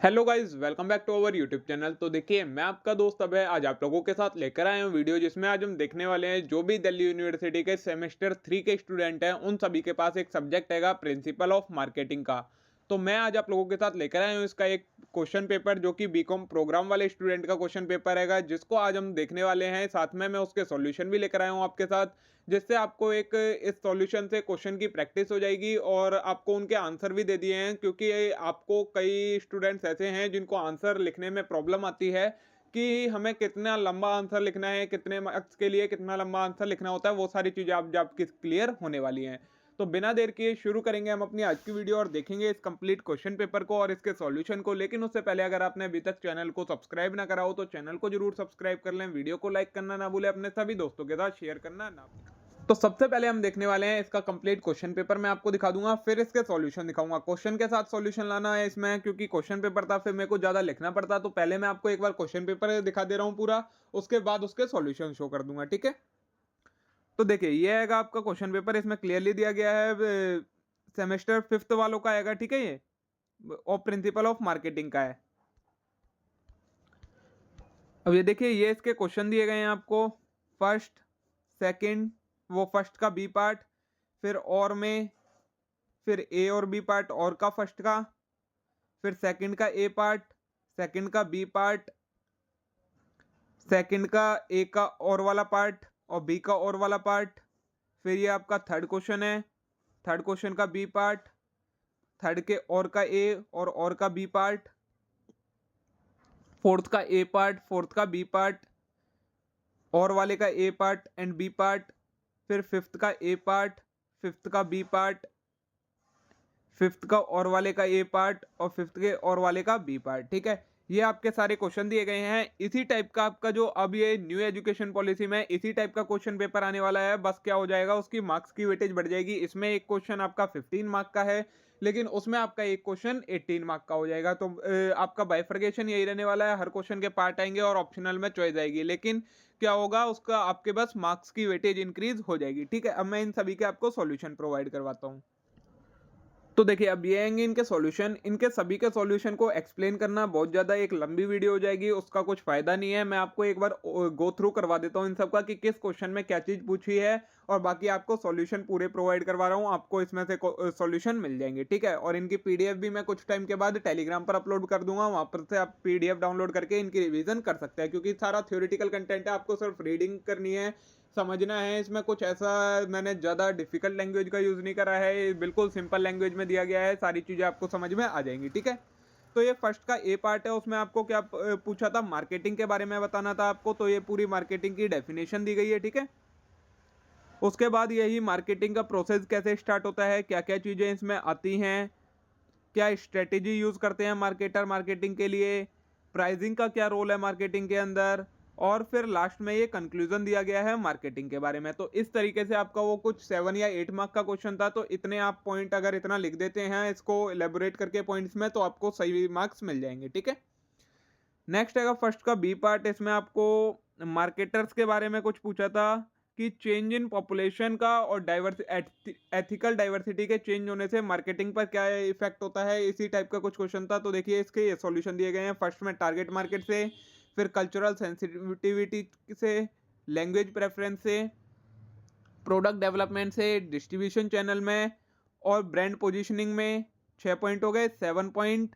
Hello guys, welcome back to our YouTube channel. तो देखिए, मैं आपका दोस्त अभय आज आप लोगों के साथ लेकर आया हूँ वीडियो, जिसमें आज हम देखने वाले हैं जो भी दिल्ली यूनिवर्सिटी के सेमेस्टर 3 के स्टूडेंट हैं उन सभी के पास एक सब्जेक्ट हैगा प्रिंसिपल ऑफ मार्केटिंग का। तो मैं आज आप लोगों के साथ लेकर आया हूँ इसका एक क्वेश्चन पेपर, जो कि बीकॉम प्रोग्राम वाले स्टूडेंट का क्वेश्चन पेपर हैगा, जिसको आज हम देखने वाले हैं। साथ में मैं उसके सॉल्यूशन भी लेकर आया हूँ आपके साथ, जिससे आपको एक इस सॉल्यूशन से क्वेश्चन की प्रैक्टिस हो जाएगी और आपको उनके आंसर भी दे दिए हैं, क्योंकि आपको कई स्टूडेंट्स ऐसे हैं जिनको आंसर लिखने में प्रॉब्लम आती है कि हमें कितना लंबा आंसर लिखना है, कितने मार्क्स के लिए कितना लंबा आंसर लिखना होता है। वो सारी चीज़ें आप आपकी क्लियर होने वाली हैं। तो बिना देर किए शुरू करेंगे हम अपनी आज की वीडियो और देखेंगे इस कंप्लीट क्वेश्चन पेपर को और इसके सॉल्यूशन को। लेकिन उससे पहले अगर आपने अभी तक चैनल को सब्सक्राइब ना करा हो तो चैनल को जरूर सब्सक्राइब कर लें, वीडियो को लाइक करना ना भूलें, अपने सभी दोस्तों के साथ शेयर करना ना भूलें। तो सबसे पहले हम देखने वाले हैं इसका कंप्लीट क्वेश्चन पेपर। मैं आपको दिखा दूंगा, फिर इसके सॉल्यूशन दिखाऊंगा। क्वेश्चन के साथ सॉल्यूशन लाना है इसमें, क्योंकि क्वेश्चन पेपर था फिर मेरे को ज्यादा लिखना पड़ता। तो पहले मैं आपको एक बार क्वेश्चन पेपर दिखा दे रहा हूँ पूरा, उसके बाद उसके सॉल्यूशन शो कर दूंगा, ठीक है। तो देखिए, ये आएगा आपका क्वेश्चन पेपर, इसमें क्लियरली दिया गया है सेमेस्टर फिफ्थ वालों का आएगा, ठीक है। ये और प्रिंसिपल ऑफ मार्केटिंग का है। अब ये देखिए, ये इसके क्वेश्चन दिए गए हैं आपको। फर्स्ट, सेकंड, वो फर्स्ट का बी पार्ट, फिर और में, फिर ए और बी पार्ट और का फर्स्ट का, फिर सेकंड का ए पार्ट, सेकंड का बी पार्ट, सेकंड का ए का और वाला पार्ट और बी का और वाला पार्ट। फिर ये आपका थर्ड क्वेश्चन है, थर्ड क्वेश्चन का बी पार्ट, थर्ड के और का ए और का बी पार्ट, फोर्थ का ए पार्ट, फोर्थ का बी पार्ट, और वाले का ए पार्ट एंड बी पार्ट। फिर फिफ्थ का ए पार्ट, फिफ्थ का बी पार्ट, फिफ्थ का और वाले का ए पार्ट और फिफ्थ के और वाले का बी पार्ट, ठीक है। ये आपके सारे क्वेश्चन दिए गए हैं। इसी टाइप का आपका जो अब ये न्यू एजुकेशन पॉलिसी में इसी टाइप का क्वेश्चन पेपर आने वाला है। बस क्या हो जाएगा, उसकी मार्क्स की वेटेज बढ़ जाएगी। इसमें एक क्वेश्चन आपका 15 मार्क का है, लेकिन उसमें आपका एक क्वेश्चन 18 मार्क का हो जाएगा। तो आपका बाइफर्केशन यही रहने वाला है, हर क्वेश्चन के पार्ट आएंगे और ऑप्शनल में चॉइस आएगी। लेकिन क्या होगा, उसका आपके बस मार्क्स की वेटेज इंक्रीज हो जाएगी, ठीक है। अब मैं इन सभी के आपको सॉल्यूशन प्रोवाइड करवाता हूँ। तो देखिए, अब ये आएंगे इनके सॉल्यूशन। इनके सभी के सॉल्यूशन को एक्सप्लेन करना बहुत ज़्यादा एक लंबी वीडियो हो जाएगी, उसका कुछ फ़ायदा नहीं है। मैं आपको एक बार गो थ्रू करवा देता हूँ इन सब का कि किस क्वेश्चन में क्या चीज़ पूछी है, और बाकी आपको सॉल्यूशन पूरे प्रोवाइड करवा रहा हूँ। आपको इसमें से सॉल्यूशन मिल जाएंगे, ठीक है। और इनकी पीडीएफ भी मैं कुछ टाइम के बाद टेलीग्राम पर अपलोड कर दूंगा, वहाँ पर से आप पीडीएफ डाउनलोड करके इनकी रिवीजन कर सकते हैं, क्योंकि सारा थ्योरेटिकल कंटेंट है, आपको सिर्फ रीडिंग करनी है, समझना है। इसमें कुछ ऐसा मैंने ज़्यादा डिफिकल्ट लैंग्वेज का यूज़ नहीं करा है, ये बिल्कुल सिंपल लैंग्वेज में दिया गया है। सारी चीज़ें आपको समझ में आ जाएंगी, ठीक है। तो ये फर्स्ट का ए पार्ट है, उसमें आपको क्या पूछा था, मार्केटिंग के बारे में बताना था आपको। तो ये पूरी मार्केटिंग की डेफिनेशन दी गई है, ठीक है। उसके बाद यही मार्केटिंग का प्रोसेस कैसे स्टार्ट होता है, क्या क्या चीज़ें इसमें आती हैं, क्या स्ट्रेटेजी यूज करते हैं मार्केटर मार्केटिंग के लिए, प्राइसिंग का क्या रोल है मार्केटिंग के अंदर, और फिर लास्ट में ये कंक्लूजन दिया गया है मार्केटिंग के बारे में। तो इस तरीके से आपका वो कुछ 7 या 8 मार्क का क्वेश्चन था। तो इतने आप पॉइंट अगर इतना लिख देते हैं इसको एलेबोरेट करके पॉइंट्स में, तो आपको सही मार्क्स मिल जाएंगे, ठीक है। नेक्स्ट है फर्स्ट का बी पार्ट। इसमें आपको मार्केटर्स के बारे में कुछ पूछा था कि चेंज इन पॉपुलेशन का और डाइवर्स एथिकल डाइवर्सिटी के चेंज होने से मार्केटिंग पर क्या इफेक्ट होता है, इसी टाइप का कुछ क्वेश्चन था। तो देखिए, इसके ये सॉल्यूशन दिए गए हैं। फर्स्ट में टारगेट मार्केट से, फिर कल्चरल सेंसिटिविटी से, लैंग्वेज प्रेफरेंस से, प्रोडक्ट डेवलपमेंट से, डिस्ट्रीब्यूशन चैनल में और ब्रांड पोजीशनिंग में। 6 पॉइंट हो गए। 7 point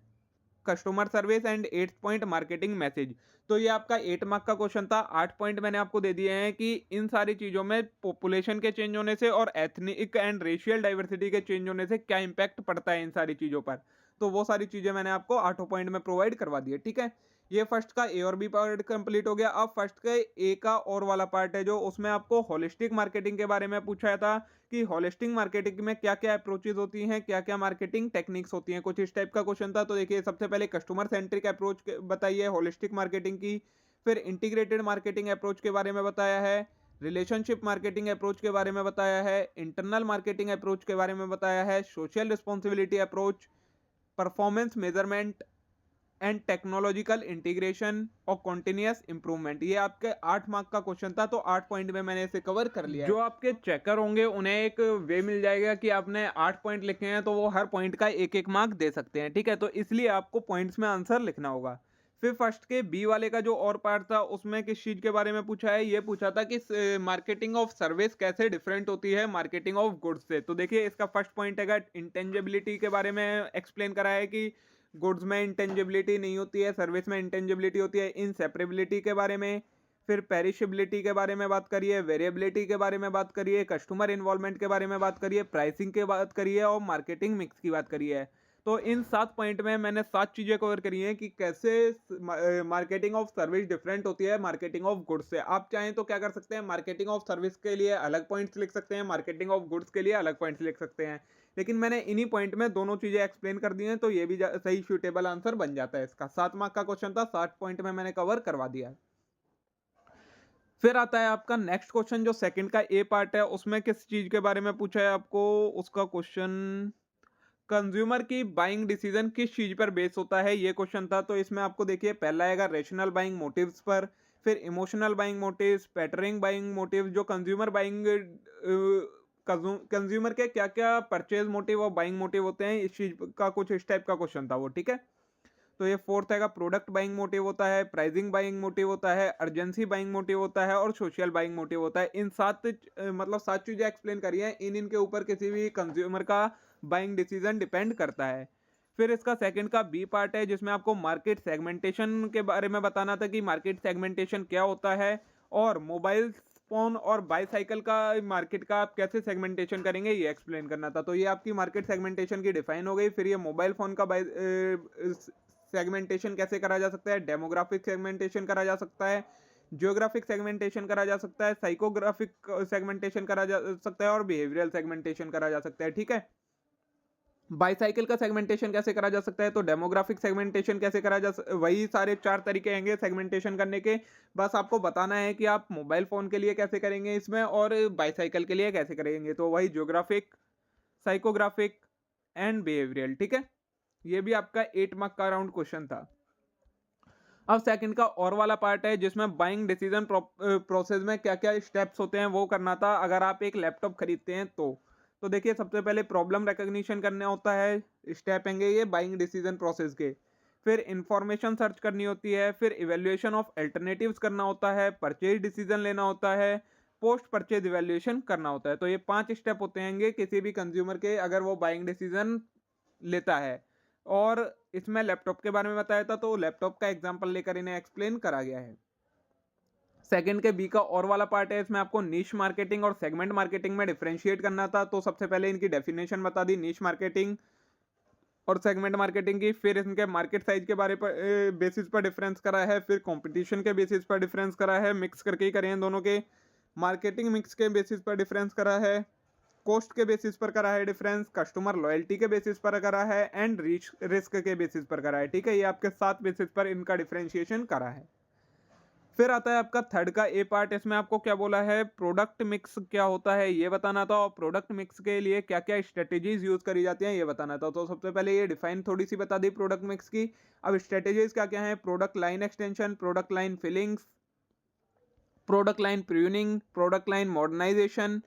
customer service and 8 point marketing message. तो ये आपका 8 मार्क का क्वेश्चन था। 8 पॉइंट मैंने आपको दे दिए हैं कि इन सारी चीज़ों में पॉपुलेशन के चेंज होने से और एथनिक एंड रेशियल डाइवर्सिटी के चेंज होने से क्या इंपैक्ट पड़ता है इन सारी चीज़ों पर। तो वो सारी चीज़ें मैंने आपको 8 पॉइंट में प्रोवाइड करवा दी है, ठीक है। ये फर्स्ट का ए और बी पार्ट कंप्लीट हो गया। अब फर्स्ट का ए का और वाला पार्ट है, जो उसमें आपको होलिस्टिक मार्केटिंग के बारे में पूछा था कि होलिस्टिक मार्केटिंग में क्या क्या अप्रोचेज होती हैं, क्या क्या मार्केटिंग टेक्निक्स होती हैं, कुछ इस टाइप का क्वेश्चन था। तो देखिए, सबसे पहले कस्टमर सेंट्रिक अप्रोच बताइए होलिस्टिक मार्केटिंग की, फिर इंटीग्रेटेड मार्केटिंग अप्रोच के बारे में बताया है, रिलेशनशिप मार्केटिंग अप्रोच के बारे में बताया है, इंटरनल मार्केटिंग अप्रोच के बारे में बताया है, social responsibility approach, performance measurement and technological integration और कॉन्टिन्यूअस इंप्रूवमेंट। ये आपके 8 मार्क का क्वेश्चन था, तो 8 पॉइंट में मैंने इसे कवर कर लिया है। जो आपके चेकर होंगे उन्हें एक वे मिल जाएगा कि आपने 8 पॉइंट लिखे हैं, तो वो हर पॉइंट का एक एक मार्क दे सकते हैं, ठीक है। तो इसलिए आपको पॉइंट्स में आंसर लिखना होगा। फिर फर्स्ट के बी वाले का जो और पार्ट था उसमें किस चीज के बारे में पूछा है, ये पूछा था कि मार्केटिंग ऑफ सर्विस कैसे डिफरेंट होती है मार्केटिंग ऑफ गुड्स से। तो देखिए इसका फर्स्ट पॉइंट है इंटेंजिबिलिटी के बारे में एक्सप्लेन करा है कि गुड्स में इंटेंजिबिलिटी नहीं होती है, सर्विस में इंटेंजिबिलिटी होती है। इनसेपरेबिलिटी के बारे में, फिर पेरिशेबिलिटी के बारे में बात करिए, वेरिएबिलिटी के बारे में बात करिए, कस्टमर इन्वॉल्वमेंट के बारे में बात करिए, प्राइसिंग के बात करिए और मार्केटिंग मिक्स की बात करिए। तो इन 7 पॉइंट में मैंने 7 चीजें कवर करी हैं कि कैसे मार्केटिंग ऑफ सर्विस डिफरेंट होती है मार्केटिंग ऑफ गुड्स से। आप चाहें तो क्या कर सकते हैं, मार्केटिंग ऑफ सर्विस के लिए अलग पॉइंट्स लिख सकते हैं, मार्केटिंग ऑफ गुड्स के लिए अलग पॉइंट्स लिख सकते हैं, लेकिन मैंने इन्हीं पॉइंट में दोनों चीजें एक्सप्लेन कर दी हैं, तो ये भी सही सूटेबल आंसर बन जाता है इसका। 7 मार्क का क्वेश्चन था, 60 पॉइंट में मैंने कवर करवा दिया। फिर आता है आपका नेक्स्ट क्वेश्चन, जो सेकंड का ए पार्ट है, उसमें किस चीज के बारे में पूछा है आपको। उसका क्वेश्चन कंज्यूमर की बाइंग डिसीजन किस चीज पर बेस होता है, ये क्वेश्चन था। तो इसमें आपको देखिए पहला आएगा रेशनल बाइंग मोटिव्स पर, फिर emotional buying motives, patterning buying motives, जो कंज्यूमर बाइंग कंज्यूमर के क्या क्या परचेज मोटिव और बाइंग मोटिव होते हैं, इस चीज का कुछ इस टाइप का क्वेश्चन था वो, ठीक है। तो ये फोर्थ आएगा प्रोडक्ट बाइंग मोटिव होता है, प्राइसिंग बाइंग मोटिव होता है, अर्जेंसी बाइंग मोटिव होता है और सोशल बाइंग मोटिव होता है। इन 7 चीजें एक्सप्लेन करी हैं, इनके ऊपर किसी भी कंज्यूमर का बाइंग डिसीजन डिपेंड करता है। फिर इसका सेकंड का बी पार्ट है, जिसमें आपको मार्केट सेगमेंटेशन के बारे में बताना था कि मार्केट सेगमेंटेशन क्या होता है, और मोबाइल फोन और बाईसाइकिल का मार्केट का आप कैसे सेगमेंटेशन करेंगे ये एक्सप्लेन करना था। तो ये आपकी मार्केट सेगमेंटेशन की डिफाइन हो गई। फिर ये मोबाइल फोन का सेगमेंटेशन कैसे करा जा सकता है, डेमोग्राफिक सेगमेंटेशन करा जा सकता है, जियोग्राफिक सेगमेंटेशन करा जा सकता है, साइकोग्राफिक सेगमेंटेशन करा जा सकता है और बिहेवियरल सेगमेंटेशन करा जा सकता है, ठीक है। बाईसाइकिल का सेगमेंटेशन कैसे करा जा सकता है, तो डेमोग्राफिक सेगमेंटेशन कैसे करा जा वही सारे 4 तरीके आएंगे सेगमेंटेशन करने के। बस आपको बताना है कि आप मोबाइल फोन के लिए कैसे करेंगे इसमें और बाईसाइकिल के लिए कैसे करेंगे। तो वही जियोग्राफिक, साइकोग्राफिक एंड बिहेवियरल, ठीक है। ये भी आपका 8 मार्क का राउंड क्वेश्चन था। अब सेकंड का और वाला पार्ट है, जिसमें बाइंग डिसीजन प्रोसेस में क्या क्या स्टेप्स होते हैं वो करना था अगर आप एक लैपटॉप खरीदते हैं तो देखिए सबसे पहले प्रॉब्लम रिकॉग्निशन करना होता है, स्टेप होंगे ये बाइंग डिसीजन प्रोसेस के। फिर इंफॉर्मेशन सर्च करनी होती है, फिर इवेल्युएशन ऑफ अल्टरनेटिव्स करना होता है, परचेज डिसीजन लेना होता है, पोस्ट परचेज इवेल्युएशन करना होता है। तो ये 5 स्टेप होते हैं किसी भी कंज्यूमर के अगर वो बाइंग डिसीजन लेता है। और इसमें लैपटॉप के बारे में बताया था, तो लैपटॉप का एग्जांपल लेकर इन्हें एक्सप्लेन करा गया है। सेकंड के बी का और वाला पार्ट है, इसमें आपको नीश मार्केटिंग और सेगमेंट मार्केटिंग में डिफरेंशिएट करना था। तो सबसे पहले इनकी डेफिनेशन बता दी नीश मार्केटिंग और सेगमेंट मार्केटिंग की, फिर इनके मार्केट साइज के बारे पर बेसिस पर डिफरेंस करा है, फिर कंपटीशन के बेसिस पर डिफरेंस करा है, मिक्स करके ही करे हैं दोनों के, मार्केटिंग मिक्स के बेसिस पर डिफरेंस करा है, कॉस्ट के बेसिस पर करा है डिफरेंस, कस्टमर लॉयल्टी के बेसिस पर करा है एंड रिस्क के बेसिस पर करा है, ठीक है। ये आपके 7 बेसिस पर इनका डिफरेंशिएशन करा है। फिर आता है आपका थर्ड का ए पार्ट, इसमें आपको क्या बोला है, प्रोडक्ट मिक्स क्या होता है ये बताना था, और प्रोडक्ट मिक्स के लिए क्या क्या स्ट्रेटेजीज यूज करी जाती हैं ये बताना था। तो सबसे पहले ये डिफाइन थोड़ी सी बता दी प्रोडक्ट मिक्स की। अब स्ट्रेटेजीज क्या क्या है, product line extension, product line fillings, product line pruning, product line modernisation,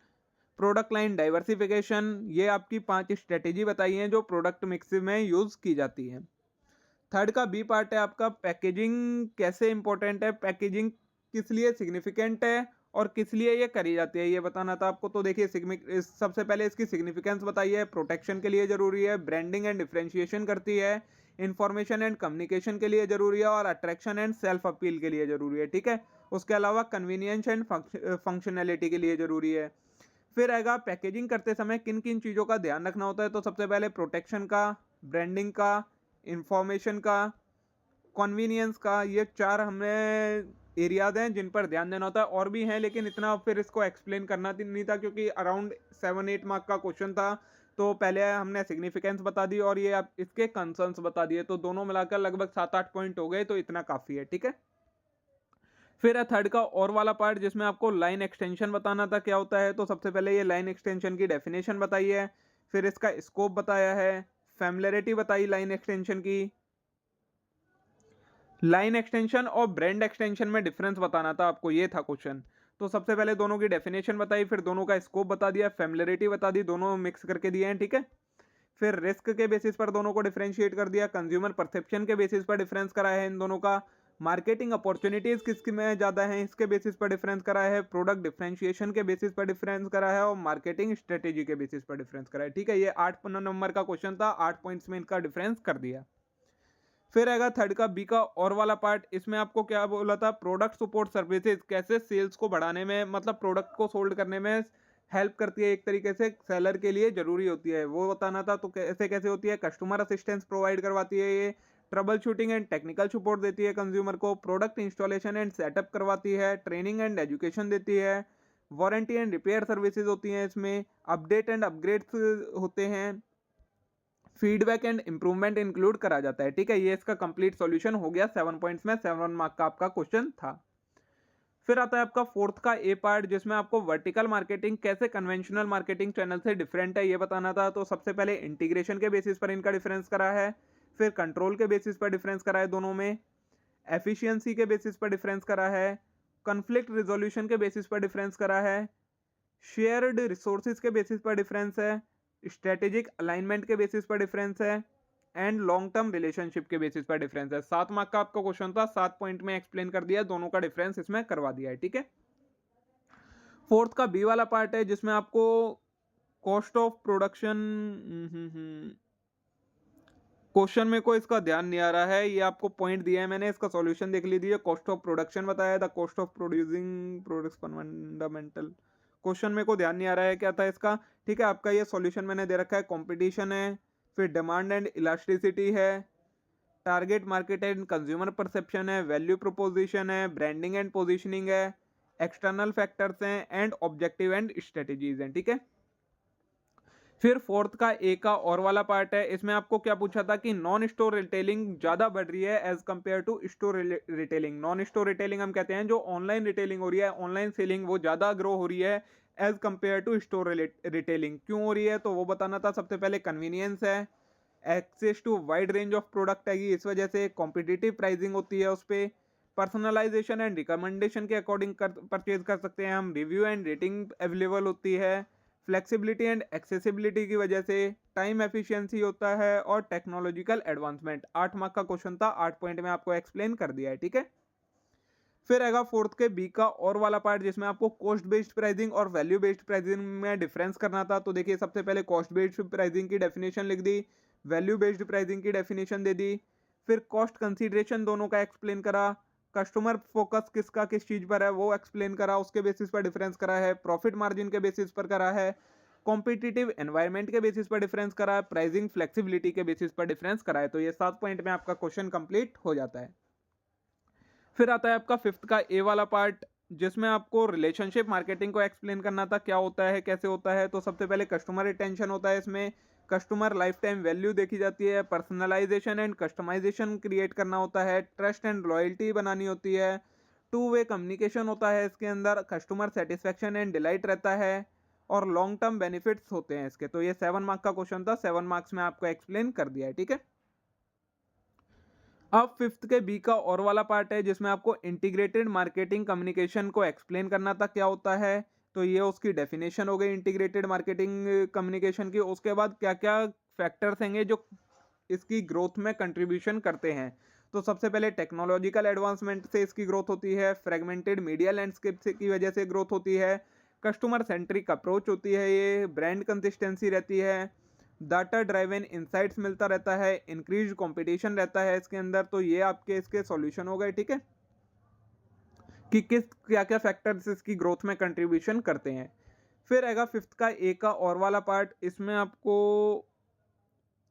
product line diversification, ये आपकी 5 स्ट्रेटेजी बताई हैं जो प्रोडक्ट मिक्स में यूज की जाती हैं। थर्ड का बी पार्ट है आपका पैकेजिंग कैसे इंपॉर्टेंट है, पैकेजिंग किस लिए सिग्निफिकेंट है और किस लिए ये करी जाती है ये बताना था आपको। तो देखिए सबसे पहले इसकी सिग्निफिकेंस बताइए, प्रोटेक्शन के लिए जरूरी है, ब्रांडिंग एंड डिफरेंशिएशन करती है, इंफॉर्मेशन एंड कम्युनिकेशन के लिए जरूरी है और अट्रैक्शन एंड सेल्फ अपील के लिए जरूरी है, ठीक है। उसके अलावा कन्वीनियंस एंड फंक्शनैलिटी के लिए जरूरी है। फिर आएगा पैकेजिंग करते समय किन किन चीज़ों का ध्यान रखना होता है। तो सबसे पहले प्रोटेक्शन का, ब्रांडिंग का, इंफॉर्मेशन का, कन्वीनियंस का, ये 4 हमें एरियाज हैं जिन पर ध्यान देना होता है। और भी हैं लेकिन इतना फिर इसको एक्सप्लेन करना नहीं था क्योंकि अराउंड 7-8 मार्क का क्वेश्चन था। तो पहले हमने सिग्निफिकेंस बता दी और ये आप इसके कंसर्न्स बता दिए, तो दोनों मिलाकर लगभग 7-8 पॉइंट हो गए, तो इतना काफ़ी है, ठीक है। फिर है थर्ड का और वाला पार्ट, जिसमें आपको लाइन एक्सटेंशन बताना था क्या होता है। तो सबसे पहले ये लाइन एक्सटेंशन की डेफिनेशन बताई है, फिर इसका स्कोप बताया है, फैमिलियरिटी बताई लाइन एक्सटेंशन की, लाइन एक्सटेंशन और ब्रांड एक्सटेंशन में डिफरेंस बताना था आपको, ये था क्वेश्चन। तो सबसे पहले दोनों की डेफिनेशन बताई, फिर दोनों का स्कोप बता दिया, फैमिलियरिटी बता दी, दोनों मिक्स करके दिए हैं, ठीक है। फिर रिस्क के बेसिस पर दोनों को डिफरेंशिएट कर दिया, कंज्यूमर परसेप्शन के बेसिस पर डिफरेंस कराया है इन दोनों का, मार्केटिंग अपॉर्चुनिटीज किसकी में ज़्यादा है इसके बेसिस पर डिफरेंस कराया है, प्रोडक्ट डिफरेंशिएशन के बेसिस पर डिफरेंस कराया है, और मार्केटिंग स्ट्रेटेजी के बेसिस पर डिफरेंस कराया है, ठीक है। ये 8 नंबर का क्वेश्चन था, 8 पॉइंट्स में इनका डिफरेंस कर दिया। फिर आएगा थर्ड का बी का और वाला पार्ट। इसमें आपको क्या बोला था, प्रोडक्ट सपोर्ट सर्विसेज कैसे सेल्स को बढ़ाने में, मतलब प्रोडक्ट को सोल्ड करने में हेल्प करती है, एक तरीके से सेलर के लिए जरूरी होती है, वो बताना था। तो कैसे कैसे होती है, कस्टमर असिस्टेंस प्रोवाइड करवाती है ये, trouble shooting and technical support देती है कंज्यूमर को, प्रोडक्ट इंस्टॉलेशन एंड सेटअप करवाती है, ट्रेनिंग एंड एजुकेशन देती है, वारंटी एंड रिपेयर सर्विसेज होती हैं इसमें, अपडेट एंड अपग्रेड्स होते हैं, फीडबैक एंड इंप्रूवमेंट इंक्लूड करा जाता है, ठीक है। ये इसका कंप्लीट सॉल्यूशन हो गया 7 पॉइंट्स में, 7 मार्क का आपका क्वेश्चन था। फिर आता है आपका फोर्थ का ए पार्ट, जिसमें आपको वर्टिकल मार्केटिंग कैसे कन्वेंशनल मार्केटिंग चैनल से डिफरेंट है ये बताना था। तो सबसे पहले इंटीग्रेशन के बेसिस पर इनका डिफरेंस करा है, फिर कंट्रोल के बेसिस पर डिफरेंस करा है दोनों में, एफिशिएंसी के बेसिस पर डिफरेंस करा है, कन्फ्लिक्ट रिजोल्यूशन के बेसिस पर डिफरेंस करा है, शेयर्ड रिसोर्सेज के बेसिस पर डिफरेंस है, स्ट्रेटेजिक अलाइनमेंट के बेसिस पर डिफरेंस है, एंड लॉन्ग टर्म रिलेशनशिप के बेसिस पर डिफरेंस है। 7 मार्क का आपका क्वेश्चन था, 7 पॉइंट में एक्सप्लेन कर दिया, दोनों का डिफरेंस इसमें करवा दिया है, ठीक है। फोर्थ का बी वाला पार्ट है, जिसमें आपको कॉस्ट ऑफ प्रोडक्शन, क्वेश्चन में को इसका ध्यान नहीं आ रहा है, ये आपको पॉइंट दिया है मैंने, इसका सॉल्यूशन देख लीजिए। कॉस्ट ऑफ प्रोडक्शन बताया था, cost of producing products fundamental, question में को ध्यान नहीं आ रहा है क्या था इसका, ठीक है। आपका ये सॉल्यूशन मैंने दे रखा है, कंपटीशन है, फिर डिमांड एंड इलास्टिसिटी है, target market and consumer perception है, वैल्यू प्रोपोजिशन है, ब्रांडिंग एंड पोजिशनिंग है, एक्सटर्नल फैक्टर्स हैं, एंड ऑब्जेक्टिव एंड स्ट्रेटेजीज हैं, ठीक है। फिर फोर्थ का ए का और वाला पार्ट है, इसमें आपको क्या पूछा था कि नॉन स्टोर रिटेलिंग ज्यादा बढ़ रही है as compare to store retailing. Non store retailing हम कहते हैं जो ऑनलाइन रिटेलिंग हो रही है, ऑनलाइन सेलिंग वो ज्यादा ग्रो हो रही है as compare to store retailing. क्यों हो रही है तो वो बताना था। सबसे पहले कन्वीनियंस है, access to wide range of product है, इस वजह से कॉम्पिटिटिव प्राइसिंग होती है उस पर, पर्सनलाइजेशन एंड रिकमेंडेशन के अकॉर्डिंग परचेज कर सकते हैं हम, रिव्यू एंड रेटिंग अवेलेबल होती है, फ्लेक्सिबिलिटी एंड एक्सेसिबिलिटी की वजह से, टाइम एफिशिएंसी होता है, और टेक्नोलॉजिकल एडवांसमेंट। 8 मार्क का क्वेश्चन था, 8 पॉइंट में आपको एक्सप्लेन कर दिया है, ठीक है। फिर आएगा फोर्थ के बी का और वाला पार्ट, जिसमें आपको कॉस्ट बेस्ड प्राइसिंग और वैल्यू बेस्ड प्राइसिंग में डिफरेंस करना था। तो देखिए सबसे पहले कॉस्ट बेस्ड प्राइसिंग की डेफिनेशन लिख दी, वैल्यू बेस्ड प्राइसिंग की डेफिनेशन दे दी, फिर कॉस्ट कंसीडरेशन दोनों का एक्सप्लेन करा, कस्टमर फोकस किसका किस चीज पर है वो एक्सप्लेन करा, उसके बेसिस पर डिफरेंस करा है, प्रॉफिट मार्जिन के बेसिस पर करा है, कॉम्पिटिटिव एनवायरमेंट के बेसिस पर डिफरेंस करा है, प्राइसिंग फ्लेक्सिबिलिटी के बेसिस पर डिफरेंस करा है। तो ये 7 पॉइंट में आपका क्वेश्चन कंप्लीट हो जाता है। फिर आता है आपका फिफ्थ का ए वाला पार्ट, जिसमें आपको रिलेशनशिप मार्केटिंग को एक्सप्लेन करना था, क्या होता है कैसे होता है। तो सबसे पहले कस्टमर रिटेंशन होता है इसमें, कस्टमर लाइफ टाइम वैल्यू देखी जाती है, पर्सनलाइजेशन एंड कस्टमाइजेशन क्रिएट करना होता है, ट्रस्ट एंड लॉयल्टी बनानी होती है, टू वे कम्युनिकेशन होता है इसके अंदर, कस्टमर सेटिस्फेक्शन एंड डिलाइट रहता है, और लॉन्ग टर्म बेनिफिट्स होते हैं इसके। तो ये 7 मार्क का क्वेश्चन था, 7 मार्क्स में आपको एक्सप्लेन कर दिया है, ठीक है। अब फिफ्थ के बी का और वाला पार्ट है, जिसमें आपको इंटीग्रेटेड मार्केटिंग कम्युनिकेशन को एक्सप्लेन करना था, क्या होता है। तो ये उसकी डेफिनेशन हो गई इंटीग्रेटेड मार्केटिंग कम्युनिकेशन की। उसके बाद क्या क्या फैक्टर्स हैं जो इसकी ग्रोथ में कंट्रीब्यूशन करते हैं। तो सबसे पहले टेक्नोलॉजिकल एडवांसमेंट से इसकी ग्रोथ होती है, फ्रेगमेंटेड मीडिया लैंडस्केप की वजह से ग्रोथ होती है, कस्टमर सेंट्रिक अप्रोच होती है, ये ब्रांड कंसिस्टेंसी रहती है, डाटा ड्राइवन इंसाइट्स मिलता रहता है, इंक्रीज कंपटीशन रहता है इसके अंदर। तो ये आपके इसके सॉल्यूशन हो गए, ठीक है, कि किस क्या क्या फैक्टर्स इसकी ग्रोथ में कंट्रीब्यूशन करते हैं। फिर आएगा फिफ्थ का ए का और वाला पार्ट, इसमें आपको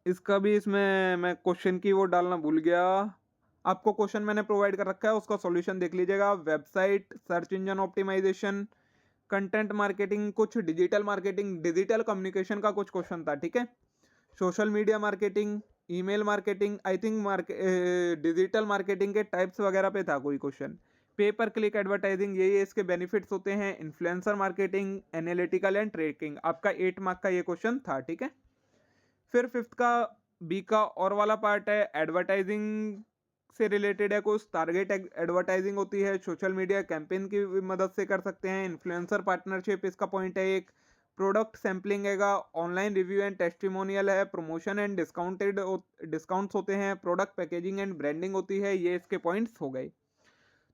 इसका भी इसमें मैं क्वेश्चन की वो डालना भूल गया। आपको क्वेश्चन मैंने प्रोवाइड कर रखा है, उसका सॉल्यूशन देख लीजिएगा। Website search engine optimisation, content marketing, कुछ डिजिटल मार्केटिंग, डिजिटल कम्युनिकेशन का कुछ क्वेश्चन था, ठीक है। Social media marketing, email marketing, I think digital marketing के टाइप्स वगैरह पे था कोई क्वेश्चन। पेपर क्लिक एडवर्टाइजिंग, यही इसके बेनिफिट्स होते हैं। Influencer marketing, analytical and tracking, आपका 8 मार्क का ये क्वेश्चन था, ठीक है। फिर फिफ्थ का बी का और वाला पार्ट है, एडवर्टाइजिंग से रिलेटेड है, कुछ टारगेट एडवर्टाइजिंग होती है, सोशल मीडिया कैंपेन की भी मदद से कर सकते हैं, इन्फ्लुएंसर पार्टनरशिप इसका पॉइंट है एक, प्रोडक्ट सैम्पलिंग हैगा, ऑनलाइन रिव्यू एंड टेस्टिमोनियल है, प्रमोशन एंड डिस्काउंट्स होते हैं, प्रोडक्ट पैकेजिंग एंड ब्रांडिंग होती है। ये इसके पॉइंट्स हो गए।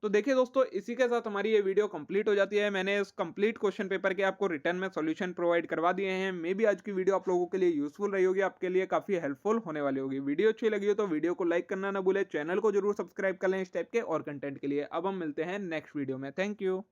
तो देखिए दोस्तों, इसी के साथ हमारी ये वीडियो कंप्लीट हो जाती है। मैंने इस कंप्लीट क्वेश्चन पेपर के आपको रिटर्न में सॉल्यूशन प्रोवाइड करवा दिए हैं। मे बी आज की वीडियो आप लोगों के लिए यूजफुल रही होगी, आपके लिए काफी हेल्पफुल होने वाली होगी। वीडियो अच्छी लगी हो तो वीडियो को लाइक करना ना भूले, चैनल को जरूर सब्सक्राइब कर लें इस टाइप के और कंटेंट के लिए। अब हम मिलते हैं नेक्स्ट वीडियो में। Thank you.